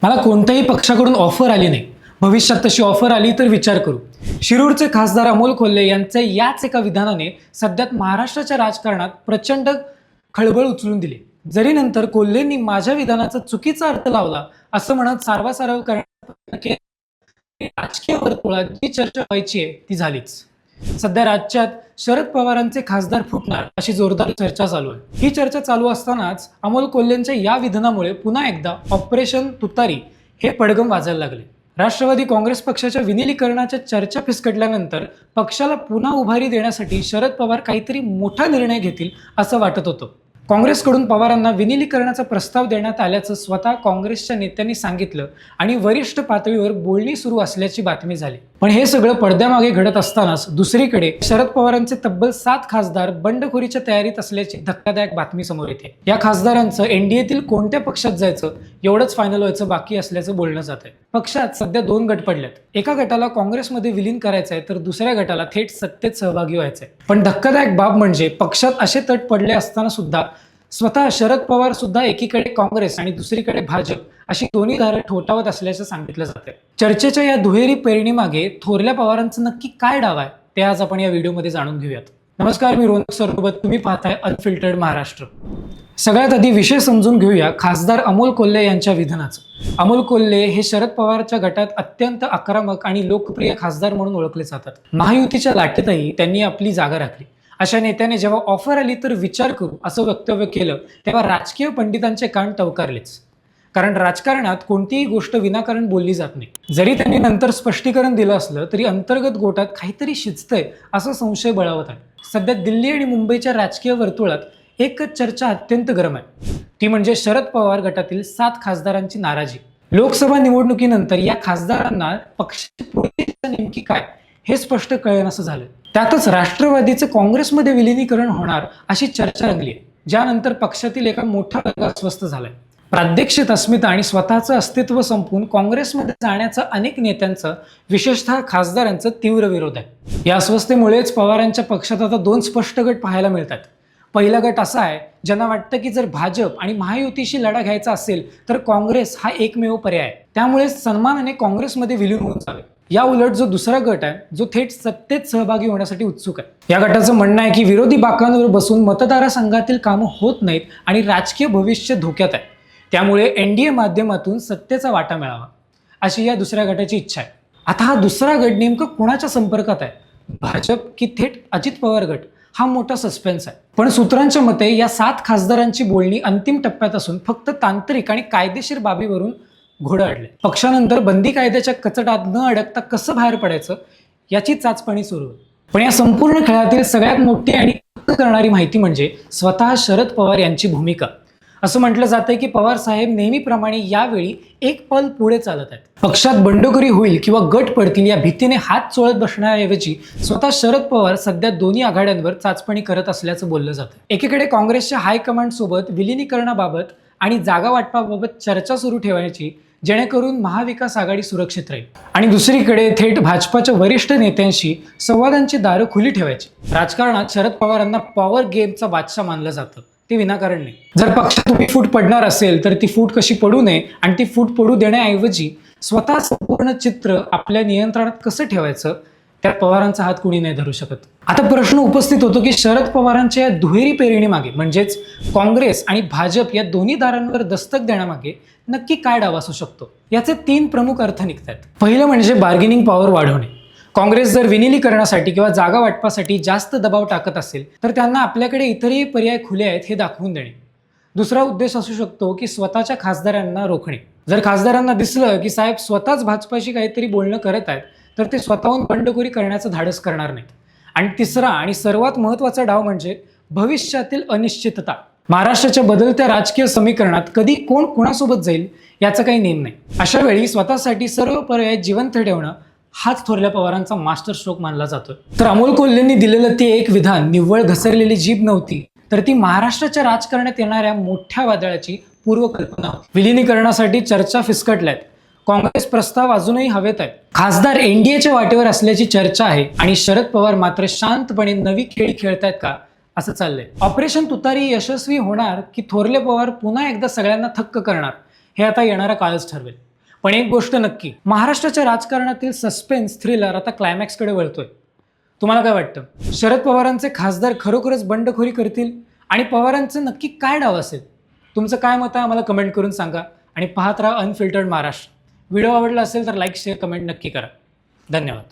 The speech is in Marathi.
मला कोणत्याही पक्षाकडून ऑफर आली नाही. भविष्यात तशी ऑफर आली तर विचार करू. शिरूरचे खासदार अमोल कोल्हे यांचे याच एका विधानाने सध्यात महाराष्ट्राच्या राजकारणात प्रचंड खळबळ उचलून दिली. जरी नंतर कोल्हेंनी माझ्या विधानाचा चुकीचा अर्थ लावला असं म्हणत सारवासारव करण्याचा प्रयत्न केला, राजकीय वर्तुळात जी चर्चा व्हायची आहे ती झालीच. सध्या राज्यात शरद पवारांचे खासदार फुटणार अशी जोरदार चर्चा चालू आहे. ही चर्चा चालू असतानाच अमोल कोल्हेंच्या या विधानामुळे पुन्हा एकदा ऑपरेशन तुतारी हे पडगम वाजायला लागले. राष्ट्रवादी काँग्रेस पक्षाच्या विनिलीकरणाच्या चर्चा फिसकटल्यानंतर पक्षाला पुन्हा उभारी देण्यासाठी शरद पवार काहीतरी मोठा निर्णय घेतील असं वाटत होतं. काँग्रेसकडून पवारांना विनिलीकरणाचा प्रस्ताव देण्यात आल्याचं स्वतः काँग्रेसच्या नेत्यांनी सांगितलं आणि वरिष्ठ पातळीवर बोलणी सुरू असल्याची बातमी झाली. पण हे सगळं पडद्यामागे घडत असतानाच दुसरीकडे शरद पवारांचे तब्बल 7 खासदार बंडखोरीच्या तयारीत असल्याची धक्कादायक बातमी समोर येते. या खासदारांचं एनडीएतील कोणत्या पक्षात जायचं एवढंच फायनल व्हायचं बाकी असल्याचं बोलणं जात आहे. पक्षात सध्या 2 गट पडलेत. एका गटाला काँग्रेसमध्ये विलीन करायचंय तर दुसऱ्या गटाला थेट सत्तेत सहभागी व्हायचंय. पण धक्कादायक बाब म्हणजे पक्षात असे तट पडले असताना सुद्धा स्वतः शरद पवार सुद्धा एकीकडे काँग्रेस आणि दुसरीकडे भाजप अशी दोन्ही दारं ठोठावत असल्याचं सांगितलं जाते. चर्चेच्या या दुहेरी पेरणीमागे थोरल्या पवारांचं नक्की काय डाव आहे ते आज आपण या व्हिडिओमध्ये जाणून घेऊयात. नमस्कार, मी रोनक सरनोबत. तुम्ही पाहताय अनफिल्टर्ड महाराष्ट्र. सगळ्यात आधी विषय समजून घेऊया खासदार अमोल कोल्हे यांच्या विधानाचं. अमोल कोल्हे हे शरद पवारच्या गटात अत्यंत आक्रमक आणि लोकप्रिय खासदार म्हणून ओळखले जातात. महायुतीच्या लाटेतही त्यांनी आपली जागा राखली. अशा नेत्याने जेव्हा ऑफर आली तर विचार करू असं वक्तव्य केलं तेव्हा राजकीय पंडितांचे कान टवकारलेच. कारण राजकारणात कोणतीही गोष्ट विनाकारण बोलली जात नाही. जरी त्यांनी नंतर स्पष्टीकरण दिलं असलं तरी अंतर्गत गोटात काहीतरी शिजतंय असा संशय बळावत आहे. सध्या दिल्ली आणि मुंबईच्या राजकीय वर्तुळात एकच चर्चा अत्यंत गरम आहे. ती म्हणजे शरद पवार गटातील 7 खासदारांची नाराजी. लोकसभा निवडणुकीनंतर या खासदारांना पक्षाची पुढची दिशा नेमकी काय हे स्पष्ट कळेनासं झालं. त्यातच राष्ट्रवादीचं काँग्रेसमध्ये विलिनीकरण होणार अशी चर्चा रंगली आहे, ज्यानंतर पक्षातील एका मोठा वर्ग अस्वस्थ झालाय. प्रादेशिक अस्मिता आणि स्वतःचं अस्तित्व संपवून काँग्रेसमध्ये जाण्याचा अनेक नेत्यांचं, विशेषतः खासदारांचं तीव्र विरोध आहे. या अस्वस्थतेमुळेच पवारांच्या पक्षात आता 2 स्पष्ट गट पाहायला मिळतात. पहिला गट असा आहे ज्यांना वाटतं की जर भाजप आणि महायुतीशी लढा घ्यायचा असेल तर काँग्रेस हा एकमेव पर्याय आहे, त्यामुळे सन्मानाने काँग्रेसमध्ये विलीन होऊन जावे. या उलट जो दुसरा गट आहे जो थेट सत्तेत सहभागी होण्यासाठी उत्सुक आहे. या गटाचं म्हणणं आहे की विरोधी बाकांवर बसून मतदारसंघातील कामं होत नाहीत आणि राजकीय भविष्य धोक्यात आहे, त्यामुळे एनडीए माध्यमातून सत्तेचा वाटा मिळावा अशी या दुसऱ्या गटाची इच्छा आहे. आता हा दुसरा गट नेमकं कोणाच्या संपर्कात आहे, भाजप की थेट अजित पवार गट, हा मोठा सस्पेन्स आहे. पण सूत्रांच्या मते या 7 खासदारांची बोलणी अंतिम टप्प्यात असून फक्त तांत्रिक आणि कायदेशीर बाबीवरून घोडं अडले. पक्षानंतर बंदी कायद्याच्या कचटात न अडकता कसं बाहेर पडायचं याची चाचपणी सुरू आहे. पण या संपूर्ण खेळातील सगळ्यात मोठी आणि करणारी माहिती म्हणजे स्वतः शरद पवार यांची भूमिका. असं म्हटलं जातंय की पवार साहेब नेहमीप्रमाणे यावेळी एक पाऊल पुढे चालत आहेत. पक्षात बंडखोरी होईल किंवा गट पडतील या भीतीने हात चोळत बसण्याऐवजी स्वतः शरद पवार सध्या दोन्ही आघाड्यांवर चाचपणी करत असल्याचं बोललं जातं. एकीकडे काँग्रेसच्या हायकमांड सोबत विलिनीकरणाबाबत आणि जागा वाटपाबाबत चर्चा सुरू ठेवायची जेणेकरून महाविकास आघाडी सुरक्षित राहील, आणि दुसरीकडे थेट भाजपाच्या वरिष्ठ नेत्यांशी संवादांची दारं खुली ठेवायची. राजकारणात शरद पवारांना पॉवर गेमचा बादशाह मानलं जातं, ते विनाकारण नाही. जर पक्षात तुम्ही फूट पडणार असेल तर ती फूट कशी पडू नये आणि ती फूट पडू देण्याऐवजी स्वतः संपूर्ण चित्र आपल्या नियंत्रणात कसं ठेवायचं त्यात पवारांचा हात कुणी नाही धरू शकत. आता प्रश्न उपस्थित होतो की शरद पवारांच्या या दुहेरी पेरणीमागे म्हणजेच काँग्रेस आणि भाजप या दोन्ही दारांवर दस्तक देण्यामागे नक्की काय डाव असू शकतो. याचे 3 प्रमुख अर्थ निघतात. पहिलं म्हणजे बार्गेनिंग पॉवर वाढवणे. काँग्रेस जर विनिलीकरणासाठी किंवा जागा वाटपासाठी जास्त दबाव टाकत असेल तर त्यांना आपल्याकडे इतरही पर्याय खुले आहेत हे दाखवून देणे. दुसरा उद्देश असू शकतो की स्वतःच्या खासदारांना रोखणे. जर खासदारांना दिसलं की साहेब स्वतःच भाजपाशी काहीतरी बोलणं करत आहेत तर ते स्वतःहून बंडखोरी करण्याचं धाडस करणार नाहीत. आणि तिसरा आणि सर्वात महत्त्वाचा डाव म्हणजे भविष्यातील अनिश्चितता. महाराष्ट्राच्या बदलत्या राजकीय समीकरणात कधी कोण कोणासोबत जाईल याचा काही नेम नाही. अशा वेळी स्वतःसाठी सर्व पर्याय जिवंत ठेवणं हाच थोरल्या पवारांचा मास्टर स्ट्रोक मानला जातो. तर अमोल कोल्हेंनी दिलेलं ते एक विधान निव्वळ घसरलेली जीभ नव्हती, तर ती महाराष्ट्राच्या राजकारणात येणाऱ्या मोठ्या वादळाची पूर्वकल्पना होती. विलिनीकरणासाठी चर्चा फिसकटल्यात. काँग्रेस प्रस्ताव अजूनही हवेत आहे. खासदार एनडीएच्या वाटेवर असल्याची चर्चा आहे आणि शरद पवार मात्र शांतपणे नवी खेळी खेळतायत का असं चाललंय. ऑपरेशन तुतारी यशस्वी होणार की थोरले पवार पुन्हा एकदा सगळ्यांना थक्क करणार हे आता येणारा काळच ठरवेल. पण एक गोष्ट नक्की, महाराष्ट्राच्या राजकारणातील सस्पेन्स थ्रिलर आता क्लायमॅक्सकडे वळतोय. तुम्हाला काय वाटतं? शरद पवारांचे खासदार खरोखरच बंडखोरी करतील आणि पवारांचं नक्की काय डाव असेल? तुमचं काय मत आहे आम्हाला कमेंट करून सांगा आणि पाहत राहा अनफिल्टर्ड महाराष्ट्र. व्हिडिओ आवडला असेल तर लाईक शेअर कमेंट नक्की करा. धन्यवाद.